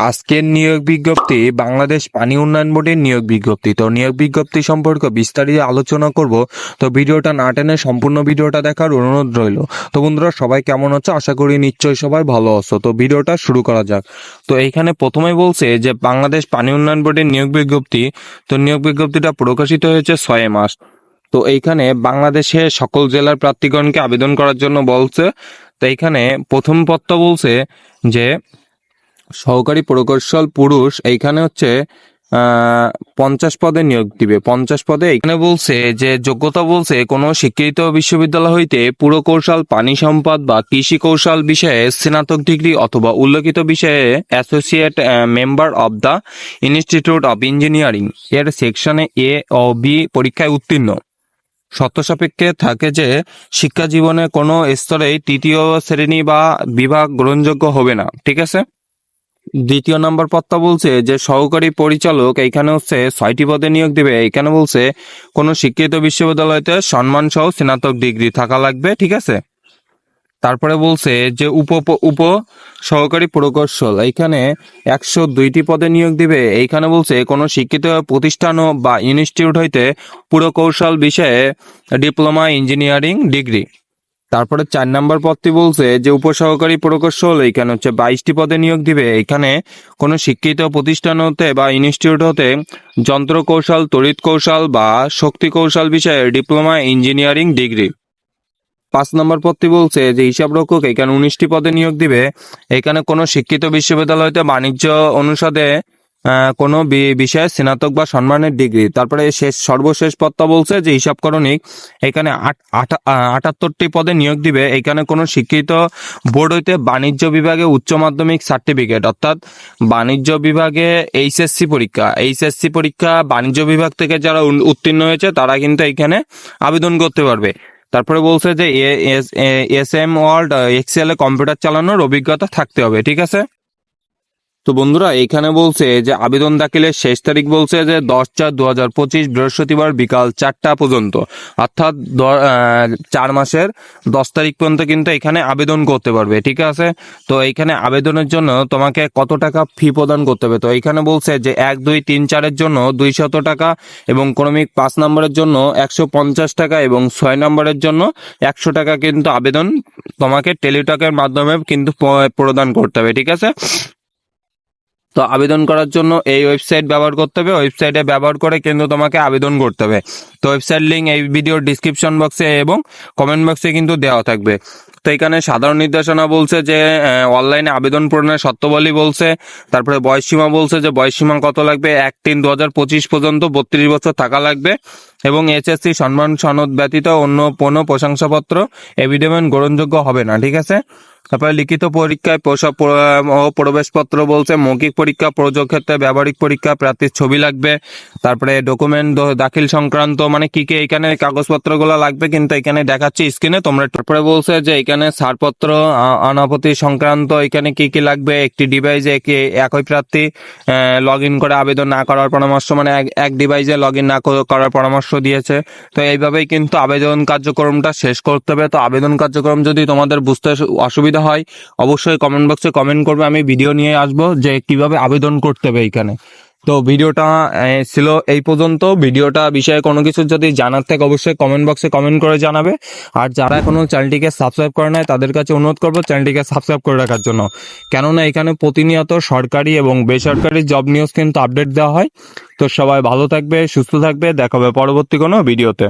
আজকের নিয়োগ বিজ্ঞপ্তি বাংলাদেশ পানি উন্নয়ন বোর্ডের নিয়োগ বিজ্ঞপ্তি। তো নিয়োগ বিজ্ঞপ্তি সম্পর্কে বিস্তারিত আলোচনা করব। তো ভিডিওটা না টেনে সম্পূর্ণ ভিডিওটা দেখার অনুরোধ রইল। তো বন্ধুরা, সবাই কেমন আছো? আশা করি নিশ্চয়ই সবাই ভালো আছো। তো ভিডিওটা শুরু করা যাক। তো এইখানে প্রথমেই বলছে যে বাংলাদেশ পানি উন্নয়ন বোর্ডের নিয়োগ বিজ্ঞপ্তি। তো নিয়োগ বিজ্ঞপ্তিটা প্রকাশিত হয়েছে 6 মার্চ। তো এইখানে বাংলাদেশে সকল জেলার প্রার্থীগণকে আবেদন করার জন্য বলছে। তো এইখানে প্রথম পদটা বলছে যে সহকারী প্রকৌশল পুরুষ, এইখানে হচ্ছে 50 পদে নিয়োগ দিবে। 50 পদে এখানে বলছে যে যোগ্যতা বলছে কোনো শিক্ষিত বিশ্ববিদ্যালয় হইতে পুরকৌশল, পানি সম্পদ বা কৃষি কৌশল বিষয়ে স্নাতক ডিগ্রি অথবা উল্লেখিত বিষয়ে associate member of the institute of engineering এর সেকশনে এ ও বি পরীক্ষায় উত্তীর্ণ। শর্ত সাপেক্ষে থাকে যে শিক্ষা জীবনে কোনো স্তরেই তৃতীয় শ্রেণী বা বিভাগ গ্রহণযোগ্য হবে না। ঠিক আছে। দ্বিতীয় নাম্বার পদটা বলছে যে সহকারী পরিচালক, এইখানে হচ্ছে 6টি পদে নিয়োগ দিবে। এইখানে বলছে কোনো শিক্ষিত বিশ্ববিদ্যালয়তে সম্মান সহ স্নাতক ডিগ্রি থাকা লাগবে। ঠিক আছে। তারপরে বলছে যে উপ সহকারী প্রকৌশল, এইখানে 102টি পদে নিয়োগ দিবে। এইখানে বলছে কোনো শিক্ষিত প্রতিষ্ঠান বা ইনস্টিটিউট হইতে পুরকৌশল বিষয়ে ডিপ্লোমা ইঞ্জিনিয়ারিং ডিগ্রি। তারপরে 4 নম্বর পদটি বলছে যে উপসহকারী প্রকৌশল, এইখানে হচ্ছে 22টি পদে নিয়োগ দিবে। এখানে কোনো শিক্ষিত প্রতিষ্ঠান হতে বা ইনস্টিটিউট হতে যন্ত্র কৌশল, তড়িৎ কৌশল বা শক্তি কৌশল বিষয়ে ডিপ্লোমা ইঞ্জিনিয়ারিং ডিগ্রি। 5 নম্বর পদটি বলছে যে হিসাবরক্ষক, এখানে 19টি পদে নিয়োগ দিবে। এখানে কোনো শিক্ষিত বিশ্ববিদ্যালয় হতে বাণিজ্য অনুষদে কোনো বিষয়ে স্নাতক বা সম্মানের ডিগ্রি। তারপরে সর্বশেষ পদটা বলছে যে হিসাবকরণিক, এখানে 78টি পদে নিয়োগ দিবে। এখানে কোনো শিক্ষিত বোর্ড হইতে বাণিজ্য বিভাগে উচ্চ মাধ্যমিক সার্টিফিকেট, অর্থাৎ বাণিজ্য বিভাগে এইচএসসি পরীক্ষা বাণিজ্য বিভাগ থেকে যারা উত্তীর্ণ হয়েছে তারা কিন্তু এখানে আবেদন করতে পারবে। তারপরে বলছে যে SM word, Excel a computer চালানোর অভিজ্ঞতা থাকতে হবে। ঠিক আছে। তো বন্ধুরা, এইখানে বলছে যে আবেদন দাখিলের শেষ তারিখ বলছে যে 10/4/2025 বৃহস্পতিবার বিকাল 4টা পর্যন্ত, অর্থাৎ 4 মাসের 10 তারিখ পর্যন্ত কিন্তু এখানে আবেদন করতে পারবে। ঠিক আছে। তো এইখানে আবেদনের জন্য তোমাকে কত টাকা ফি প্রদান করতে হবে? তো এইখানে বলছে যে 1, 2, 3, 4-এর জন্য 200 টাকা এবং ক্রমিক 5 নম্বরের জন্য 150 টাকা এবং 6 নম্বরের জন্য 100 টাকা কিন্তু আবেদন তোমাকে টেলিটকের মাধ্যমে কিন্তু প্রদান করতে হবে। ঠিক আছে। তো আবেদন করার জন্য এই ওয়েবসাইট ব্যবহার করতে হবে। ওয়েবসাইটে ব্যবহার করে কিন্তু তোমাকে আবেদন করতে হবে। তো ওয়েবসাইট লিঙ্ক এই ভিডিওর ডিসক্রিপশন বক্সে এবং কমেন্ট বক্সে কিন্তু দেওয়া থাকবে। তো এখানে সাধারণ নির্দেশনা বলছে যে অনলাইনে আবেদন পূরণের শর্তাবলী বলছে। তারপরে বয়সসীমা বলছে যে বয়সসীমা কত লাগবে, 1/3/2025 পর্যন্ত 32 বছর থাকা লাগবে এবং এইচএসসি সম্মান সনদ ব্যতীত অন্য কোনো প্রশংসাপত্র এভিডেভিট গ্রহণযোগ্য হবে না। ঠিক আছে। তারপরে লিখিত পরীক্ষায় ও প্রবেশপত্র বলছে, মৌখিক পরীক্ষা, প্রযোগ ক্ষেত্রে ব্যবহারিক পরীক্ষা, প্রার্থীর ছবি লাগবে। তারপরে ডকুমেন্ট দাখিল সংক্রান্ত মানে কি কি এখানে কাগজপত্রগুলো লাগবে কিন্তু এখানে দেখাচ্ছি স্ক্রিনে তোমরা। তারপরে বলছে যে এখানে ছাড়পত্র, অনাপত্তি সংক্রান্ত এখানে কি কি লাগবে, একটি ডিভাইসে একই প্রার্থী লগ ইন করে আবেদন না করার পরামর্শ, মানে এক ডিভাইসে লগ ইন না করার পরামর্শ দিয়েছে। তো এইভাবেই কিন্তু আবেদন কার্যক্রমটা শেষ করতে হবে। তো আবেদন কার্যক্রম যদি তোমাদের বুঝতে অসুবিধা হয় অবশ্যই কমেন্ট বক্সে কমেন্ট করবে, আমি ভিডিও নিয়ে আসবো যে কিভাবে আবেদন করতে হবে এইখানে। তো ভিডিওটা ছিল এই পর্যন্ত। ভিডিওটা বিষয়ে কোনো কিছু যদি জানার থাকে অবশ্যই কমেন্ট বক্সে কমেন্ট করে জানাবে। আর যারা এখনো চ্যানেলটিকে সাবস্ক্রাইব করে নাই তাদের কাছে অনুরোধ করবো চ্যানেলটিকে সাবস্ক্রাইব করে রাখার জন্য, কেননা এখানে প্রতিনিয়ত সরকারি এবং বেসরকারি জব নিউজ কিন্তু আপডেট দেওয়া হয়। তো সবাই ভালো থাকবে, সুস্থ থাকবে, দেখা হবে পরবর্তী কোনো ভিডিওতে।